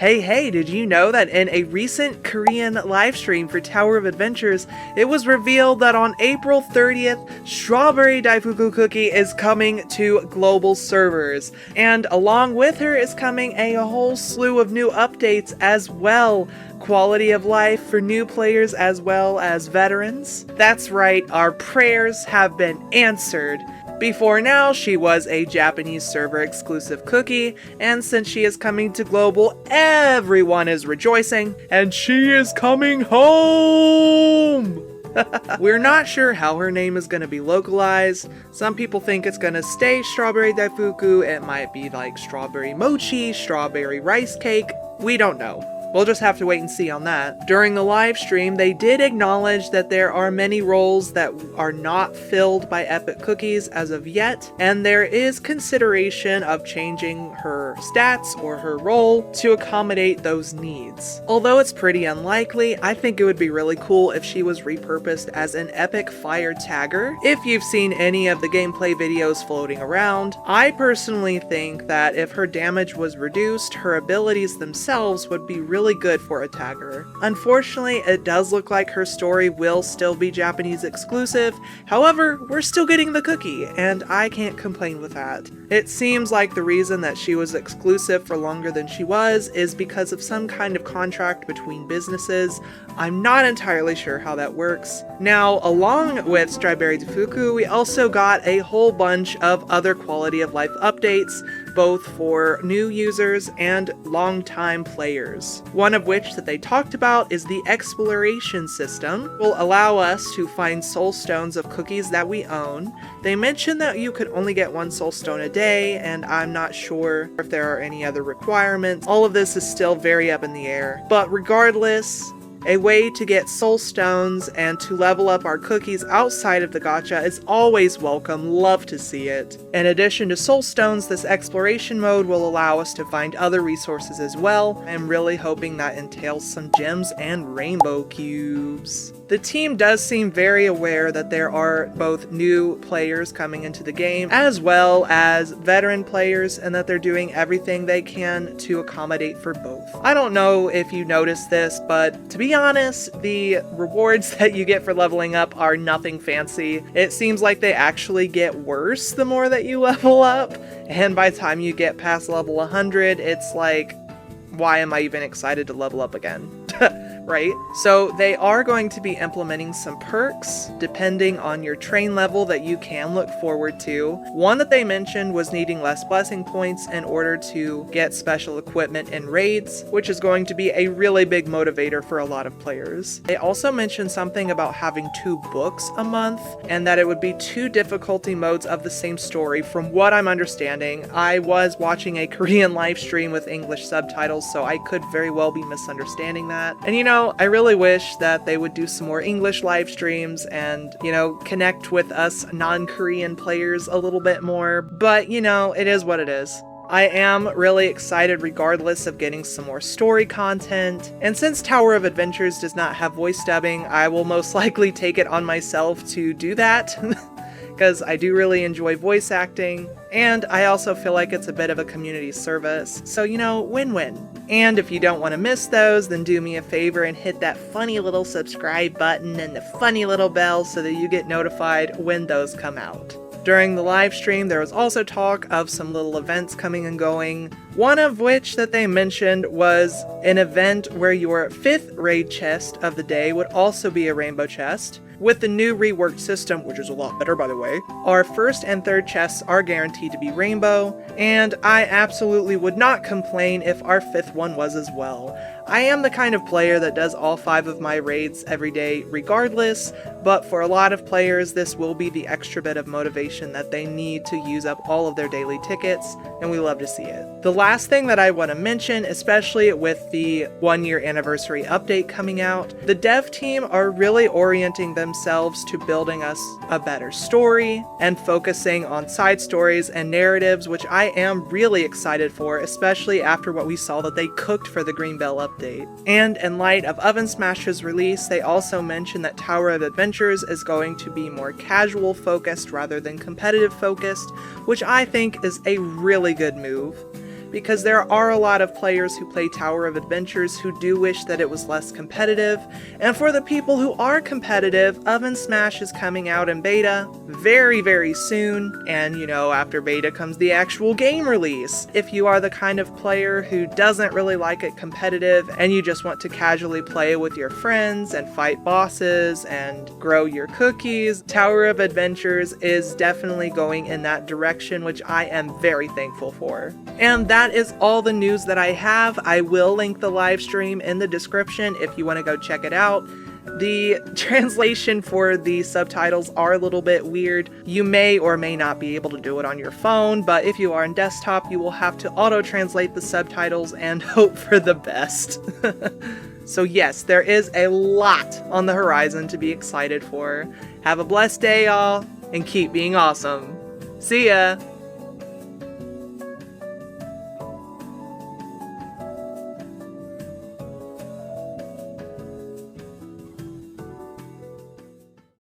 Hey, did you know that in a recent Korean livestream for Tower of Adventures, it was revealed that on April 30th, Strawberry Daifuku Cookie is coming to global servers. And along with her is coming a whole slew of new updates as well. Quality of life for new players as well as veterans. That's right, our prayers have been answered. Before now, she was a Japanese server exclusive cookie, and since she is coming to global, everyone is rejoicing, and she is coming home! We're not sure how her name is going to be localized. Some people think it's going to stay Strawberry Daifuku, it might be like Strawberry Mochi, Strawberry Rice Cake, we don't know. We'll just have to wait and see on that. During the live stream, they did acknowledge that there are many roles that are not filled by Epic Cookies as of yet, and there is consideration of changing her stats or her role to accommodate those needs. Although it's pretty unlikely, I think it would be really cool if she was repurposed as an Epic Fire Tagger. If you've seen any of the gameplay videos floating around, I personally think that if her damage was reduced, her abilities themselves would be really good for a tagger. Unfortunately, it does look like her story will still be Japanese exclusive, however, we're still getting the cookie, and I can't complain with that. It seems like the reason that she was exclusive for longer than she was is because of some kind of contract between businesses. I'm not entirely sure how that works. Now, along with Strawberry Daifuku, we also got a whole bunch of other quality of life updates, both for new users and long-time players. One of which that they talked about is the exploration system will allow us to find soulstones of cookies that we own. They mentioned that you could only get one soulstone a day, and I'm not sure if there are any other requirements. All of this is still very up in the air. But regardless, a way to get soul stones and to level up our cookies outside of the gacha is always welcome, love to see it. In addition to soul stones, this exploration mode will allow us to find other resources as well. I'm really hoping that entails some gems and rainbow cubes. The team does seem very aware that there are both new players coming into the game as well as veteran players, and that they're doing everything they can to accommodate for both. I don't know if you noticed this, but to be honest, the rewards that you get for leveling up are nothing fancy. It seems like they actually get worse the more that you level up, and by the time you get past level 100, it's like, why am I even excited to level up again? Right? So they are going to be implementing some perks depending on your train level that you can look forward to. One that they mentioned was needing less blessing points in order to get special equipment in raids, which is going to be a really big motivator for a lot of players. They also mentioned something about having 2 books a month, and that it would be 2 difficulty modes of the same story. From what I'm understanding, I was watching a Korean live stream with English subtitles, so I could very well be misunderstanding that. And you know, I really wish that they would do some more English live streams and, you know, connect with us non-Korean players a little bit more, but you know, it is what it is. I am really excited regardless of getting some more story content, and since Tower of Adventures does not have voice dubbing, I will most likely take it on myself to do that. Because I do really enjoy voice acting, and I also feel like it's a bit of a community service, so you know, win-win. And if you don't want to miss those, then do me a favor and hit that funny little subscribe button and the funny little bell so that you get notified when those come out. During the live stream, there was also talk of some little events coming and going, one of which that they mentioned was an event where your 5th raid chest of the day would also be a rainbow chest. With the new reworked system, which is a lot better by the way, our 1st and 3rd chests are guaranteed to be rainbow, and I absolutely would not complain if our 5th one was as well. I am the kind of player that does all 5 of my raids every day regardless, but for a lot of players this will be the extra bit of motivation that they need to use up all of their daily tickets, and we love to see it. The last thing that I want to mention, especially with the 1-year anniversary update coming out, the dev team are really orienting themselves to building us a better story and focusing on side stories and narratives, which I am really excited for, especially after what we saw that they cooked for the Greenbell update. And in light of Oven Smash's release, they also mentioned that Tower of Adventures is going to be more casual focused rather than competitive focused, which I think is a really good move. because there are a lot of players who play Tower of Adventures who do wish that it was less competitive. And for the people who are competitive, Oven Smash is coming out in beta very, very soon. And you know, after beta comes the actual game release. If you are the kind of player who doesn't really like it competitive and you just want to casually play with your friends and fight bosses and grow your cookies, Tower of Adventures is definitely going in that direction, which I am very thankful for. And that is all the news that I have. I will link the live stream in the description if you want to go check it out. The translation for the subtitles are a little bit weird. You may or may not be able to do it on your phone, but if you are on desktop, you will have to auto-translate the subtitles and hope for the best. So yes, there is a lot on the horizon to be excited for. Have a blessed day, y'all, and keep being awesome. See ya!